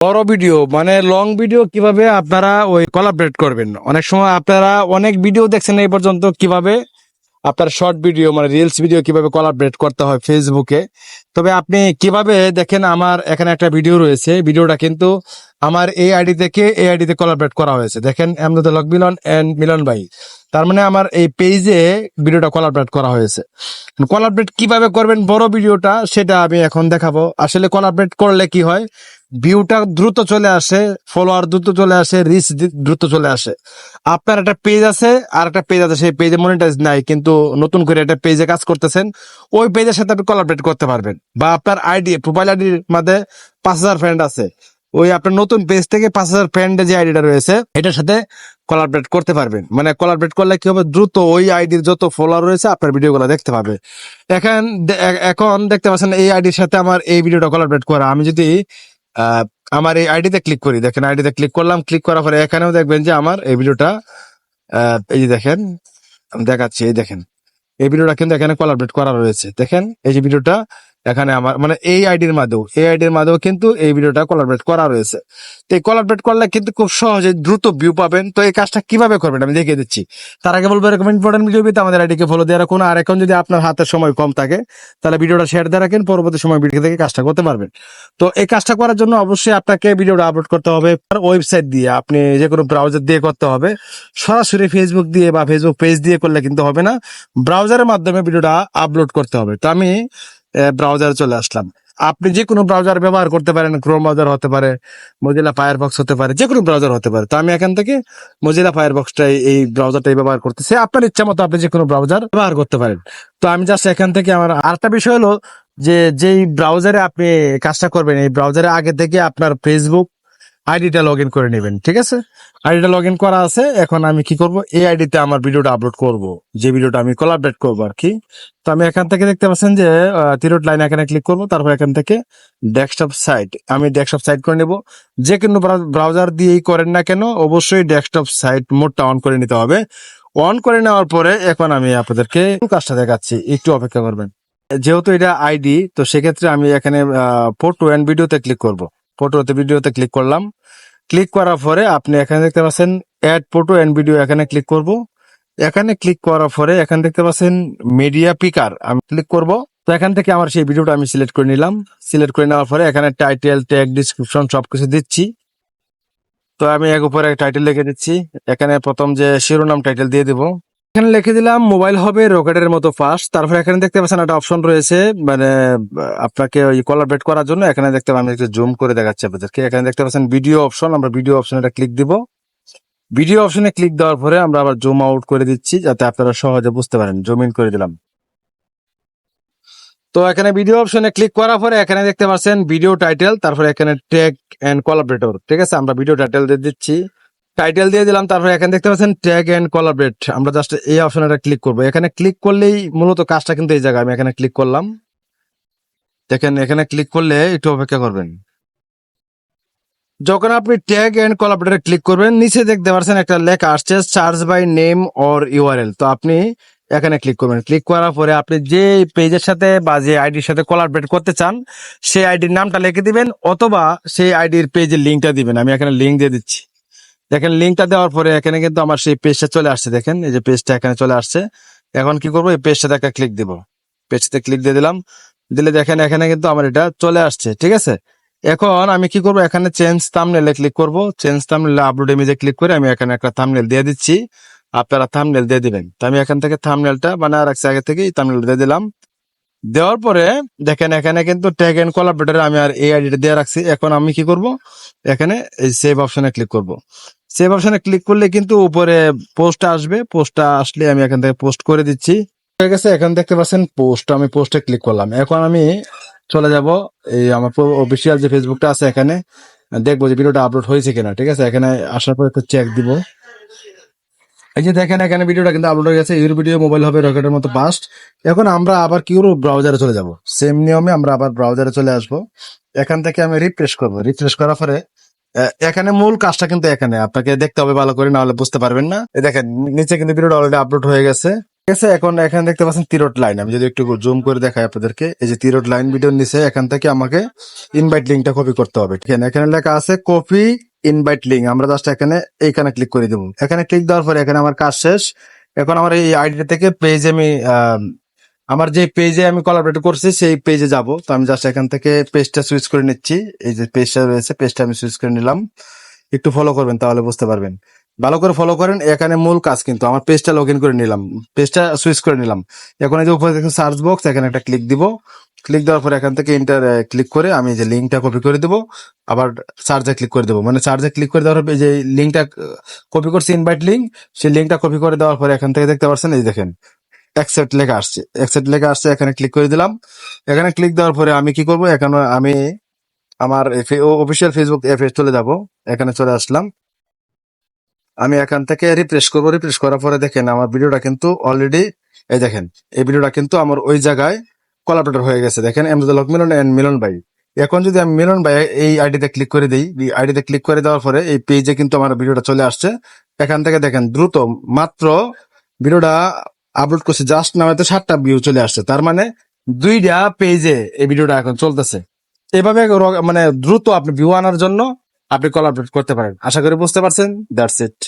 বড় ভিডিও মানে long video কিভাবে আপনারা ওই কোলাবরেট করবেন। অনেক সময় আপনারা অনেক ভিডিও দেখছেন এই পর্যন্ত, কিভাবে আপনার শর্ট ভিডিও মানে রিলস ভিডিও কিভাবে কোলাবরেট করতে হয় ফেসবুকে। তবে আপনি কিভাবে দেখেন, আমার এখানে একটা ভিডিও রয়েছে, ভিডিওটা কিন্তু আমার এই আইডি থেকে এই আইডিতে কোলাবরেট করা হয়েছে। দেখেন এমদাদুল হক মিলন এন্ড মিলন ভাই, তার মানে আমার এই পেজে ভিডিওটা কোলাবরেট করা হয়েছে। কোলাবরেট কিভাবে করবেন বড় ভিডিওটা, সেটা আমি এখন দেখাবো। আসলে কোলাবরেট করলে কি হয়, ভিউটা দ্রুত চলে আসে, ফলোয়ার দ্রুত চলে আসে, রিচ দ্রুত চলে আসে। আপনার একটা পেজ আছে আর একটা পেজ আছে, সেই পেজে মনিটাইজ নাই, কিন্তু নতুন করে একটা পেজে কাজ করতেছেন, ওই পেজের সাথে আপনি কোলাবরেট করতে পারবেন। বা আপনার আইডি প্রোফাইল আইডির মধ্যে 5,000 ফ্রেন্ড আছে, ওই আপনার নতুন পেজ থেকে 5,000 ফ্রেন্ডের যে আইডিটা রয়েছে এটার সাথে কোলাবরেট করতে পারবেন। মানে কোলাবরেট করলে কি হবে, দ্রুত ওই আইডির যত ফলোয়ার রয়েছে আপনার ভিডিওগুলো দেখতে পাবে। এখন এখন দেখতে পাচ্ছেন এই আইডির সাথে আমার এই ভিডিওটা কোলাবরেট করা। আমি যদি আহ, আমার এই আইডিতে ক্লিক করি, দেখেন আইডিতে ক্লিক করলাম, ক্লিক করার পরে এখানেও দেখবেন যে আমার এই ভিডিওটা, এই যে দেখেন আমি দেখাচ্ছি, এই দেখেন এই ভিডিওটা কিন্তু এখানে কোলাবরেট করা রয়েছে। দেখেন এই যে ভিডিওটা এখানে আমার মানে এই আইডির মাঝেও কিন্তু এই ভিডিওটা কোলাবরেট করা রয়েছে। তো এই কোলাবরেট করলে কিন্তু খুব সহজে দ্রুত ভিউ পাবেন। তো এই কাজটা কিভাবে করবেন আমি দেখিয়ে দিচ্ছি। তার আগে বলবো, এরকম ইম্পর্টেন্ট ভিডিও পেতে আমাদের আইডিকে ফলো দিয়ে রাখুন। আর এখন যদি আপনার হাতে সময় কম থাকে তাহলে ভিডিওটা শেয়ার দিয়ে রাখেন, পরবর্তী সময় ভিডিও থেকে কাজটা করতে পারবেন। তো এই কাজটা করার জন্য অবশ্যই আপনাকে ভিডিওটা আপলোড করতে হবে ওয়েবসাইট দিয়ে, আপনি যে কোনো ব্রাউজার দিয়ে করতে হবে। সরাসরি ফেসবুক দিয়ে বা ফেসবুক পেজ দিয়ে করলে কিন্তু হবে না, ব্রাউজারের মাধ্যমে ভিডিওটা আপলোড করতে হবে। তো আমি ব্রাউজারে চলে আসলাম। আপনি যে কোনো ব্রাউজার ব্যবহার করতে পারেন, ক্রোম ব্রাউজার হতে পারে, মজিলা ফায়ারবক্স হতে পারে, যে কোনো ব্রাউজার হতে পারে। তো আমি এখান থেকে মজিলা ফায়ারবক্সটাই, এই ব্রাউজারটাই ব্যবহার করতেছি। আপনার ইচ্ছা মতো আপনি যে কোনো ব্রাউজার ব্যবহার করতে পারেন। তো আমি জাস্ট এখান থেকে, আমার আরেকটা বিষয় হলো যে যেই ব্রাউজারে আপনি কাজটা করবেন, এই ব্রাউজারে আগে থেকে আপনার ফেসবুক আইডিটা লগ ইন করে নেবেন, ঠিক আছে? আইডিটা লগ ইন করা আছে। এখন আমি কি করব, এই আইডিতে আমার ভিডিওটা আপলোড করব, যে ভিডিওটা আমি কোলাবরেট করবো আর কি। তো আমি এখান থেকে দেখতে পাচ্ছেন যে তিরোট লাইন, এখানে ক্লিক করব, তারপর এখান থেকে ডেস্কটপ সাইট, আমি ডেস্কটপ সাইট করে নেব। যে কোনো ব্রাউজার দিয়েই করেন না কেন, অবশ্যই ডেস্কটপ সাইট মোডটা অন করে নিতে হবে। অন করে নেওয়ার পরে এখন আমি আপনাদেরকে কাজটা দেখাচ্ছি, একটু অপেক্ষা করবেন। যেহেতু এটা আইডি, তো সেক্ষেত্রে আমি এখানে ফটো এন্ড ভিডিওতে ক্লিক করব। ভিডিওতে ক্লিক করলাম। ক্লিক করার পরে আপনি এখানে দেখতে পাচ্ছেন অ্যাড ফটো এন্ড ভিডিও, এখানে ক্লিক করব। এখানে ক্লিক করার পরে এখানে দেখতে পাচ্ছেন মিডিয়া পিকার, আমি ক্লিক করব। তো এখান থেকে আমার সেই ভিডিওটা আমি সিলেক্ট করে নিলাম। সিলেক্ট করে নেওয়ার পরে এখানে টাইটেল, ট্যাগ, ডিসক্রিপশন সবকিছু দিচ্ছি। তো আমি এক উপরে টাইটেল লিখে দিচ্ছি। এখানে প্রথম যে শিরোনাম টাইটেল দিয়ে দিব, এখানে লিখে দিলাম মোবাইল হবে রকেটের মতো ফাস্ট। তারপরে এখানে দেখতে পাচ্ছেন একটা অপশন রয়েছে, মানে আপনাকে ওই কোলাবরেট করার জন্য। এখানে দেখতে পাবেন, আমি একটু জুম করে দেখাচ্ছি আপনাদেরকে। এখানে দেখতে পাচ্ছেন ভিডিও অপশন, আমরা ভিডিও অপশনে ক্লিক দিব। ভিডিও অপশনে ক্লিক দেওয়ার পরে আমরা আবার জুম আউট করে দিচ্ছি, যাতে আপনারা সহজে বুঝতে পারেন। জুম ইন করে দিলাম। তো এখানে ভিডিও অপশনে ক্লিক করার পরে এখানে দেখতে পাচ্ছেন ভিডিও টাইটেল, তারপরে এখানে ট্যাগ এন্ড কোলাবরেটর, ঠিক আছে? আমরা ভিডিও টাইটেল দিয়ে দিচ্ছি, টাইটেল দিয়ে দিলাম। তারপরে এখানে দেখতে পাচ্ছেন ট্যাগ এন্ড কোলাবরেট, আমরা জাস্ট এই অপশনে ক্লিক করবো। এখানে ক্লিক করলেই মূলত কাজটা কিন্তু এই জায়গায়, আমি এখানে ক্লিক করলাম। দেখেন এখানে ক্লিক করলে একটু অপেক্ষা করবেন। যখন আপনি ট্যাগ এন্ড কোলাবরেটরে ক্লিক করবেন, নিচে দেখতে পাচ্ছেন একটা লেখা আসছে search by name or URL. তো আপনি এখানে ক্লিক করবেন। ক্লিক করার পরে আপনি যে পেজের সাথে বা যে আইডির সাথে কোলাবরেট করতে চান সেই আইডির নামটা লিখে দিবেন, অথবা সেই আইডির পেজের লিঙ্কটা দিবেন। আমি এখানে লিঙ্ক দিয়ে দিচ্ছি। দেখেন লিঙ্কটা দেওয়ার পরে এখানে কিন্তু আমার সেই পেজটা চলে আসছে। দেখেন এই যে পেজটা এখানে চলে আসছে। এখন কি করবো, এই পেজটাতে একটা ক্লিক দিব। পেজটাতে ক্লিক দিয়ে দিলাম। দিলে দেখেন এখানে কিন্তু আমার এটা চলে আসছে, ঠিক আছে? এখন আমি কি করব, এখানে চেঞ্জ থাম্বনেলে ক্লিক করব। চেঞ্জ থাম্বনেলে আপলোড ইমেজে ক্লিক করে আমি এখানে একটা থাম্বনেল দিয়ে দিচ্ছি। আপনারা থাম্বনেল দিয়ে দিবেন। তো আমি এখান থেকে থাম্বনেলটা বানায় রাখছি আগে থেকে, থাম্বনেল দিয়ে দিলাম। দেওয়ার পরে দেখেন এখানে কিন্তু ট্যাগ এন্ড কোলাবরেটরে আমি আর এই আইডিটা দিয়ে রাখছি। এখন আমি কি করব, এখানে এই সেভ অপশনে ক্লিক করব। সেভ অপশনে ক্লিক করলে কিন্তু উপরে পোস্ট আসবে। পোস্টটা আসলে আমি এখান থেকে পোস্ট করে দিচ্ছি। হয়ে গেছে, এখন দেখতে পাচ্ছেন পোস্ট, আমি পোস্টে ক্লিক করলাম। এখন আমি চলে যাব এই আমার অফিসিয়াল যে ফেসবুকটা আছে, এখানে দেখবো যে ভিডিওটা আপলোড হয়েছে কিনা, ঠিক আছে? এখানে আসার পর একটু চেক দিব। এই যে দেখেন এখানে ভিডিওটা কিন্তু আপলোড হয়ে গেছে। ইউর ভিডিও মোবাইল হবে রকেটের মতো ফাস্ট। এখন আমরা আবার কি করবো, ব্রাউজারে চলে যাব। সেম নিয়মে আমরা আবার ব্রাউজারে চলে আসবো। এখান থেকে আমি রিফ্রেশ করবো। রিফ্রেশ করার পরে এখানে মূল কাজটা কিন্তু এখানে আপনাকে দেখতে হবে ভালো করে, না হলে বুঝতে পারবেন না। এই দেখেন নিচে কিন্তু ভিডিওটা অলরেডি আপলোড হয়ে গেছে। ঠিক আছে, এখন এখানে দেখতে পাচ্ছেন তিরোট লাইন। আমি যদি একটু জুম করে দেখাই আপনাদেরকে, এই যে তিরোট লাইন ভিডিওর নিচে এখান থেকে আমাকে ইনভাইট লিঙ্কটা কপি করতে হবে। ঠিক আছে, এখানে লেখা আছে কপি ইনভাইট লিঙ্ক। আমরা জাস্ট এইখানে ক্লিক করে দেবো। এখানে ক্লিক দেওয়ার পরে এখানে আমার কাজ শেষ। এখন আমার এই আইডিটা থেকে পেজে আমি আমার যে পেজে আমি কোলাবরেট করছি সেই পেজে যাব। তো আমি জাস্ট এখান থেকে পেজটা সুইচ করে নিচ্ছি। এই যে পেজটা রয়েছে, পেজটা আমি সুইচ করে নিলাম। একটু ফলো করবেন, তাহলে বুঝতে পারবেন। ভালো করে ফলো করেন। এখানে মূল কাজ কিন্তু আমার পেজটা লগ ইন করে নিলাম, পেজটা সুইচ করে নিলাম। এখন এই যে উপরে দেখুন সার্চ বক্স, এখানে একটা ক্লিক দিব। ক্লিক দেওয়ার পরে এখান থেকে ইন্টার ক্লিক করে আমি যে লিঙ্কটা কপি করে দেবো, আবার সার্চে ক্লিক করে দেবো। মানে সার্চে ক্লিক করে দেওয়ার পরে যে লিঙ্কটা কপি করছি, ইনভাইট লিঙ্ক, সেই লিঙ্কটা কপি করে দেওয়ার পরে এখান থেকে দেখতে পাচ্ছেন, এই দেখেন অ্যাকসেপ্ট লেখা আসছে। অ্যাকসেপ্ট লেখা আসছে, এখানে ক্লিক করে দিলাম। এখানে ক্লিক দেওয়ার পরে আমি কি করবো, এখন আমি আমার অফিসিয়াল ফেসবুক অ্যাপে চলে যাব। এখানে চলে আসলাম। আমি এখান থেকে রিফ্রেশ করবো। রিফ্রেশ করার পরে দেখেন আমার ভিডিওটা কিন্তু অলরেডি, এই দেখেন এই ভিডিওটা কিন্তু আমার ওই জায়গায় কোলাবরেটর হয়ে গেছে। দেখেন এমজাদুল হক মিলন এন্ড মিলন ভাই। এখন যদি আমি মিলন ভাই এই আইডিতে ক্লিক করে দিই, আইডিতে ক্লিক করে দেওয়ার পরে এই পেজে কিন্তু আমার ভিডিওটা চলে আসছে। এখান থেকে দেখেন দ্রুত মাত্র ভিডিওটা আপলোড করছে, জাস্ট না হয়তো 7টা ভিউ চলে আসছে। তার মানে 2টা পেজে এই ভিডিওটা এখন চলতেছে। এভাবে মানে দ্রুত আপনি ভিউ আনার জন্য আপনি কোলাবরেট করতে পারেন। আশা করি বুঝতে পারছেন। That's it.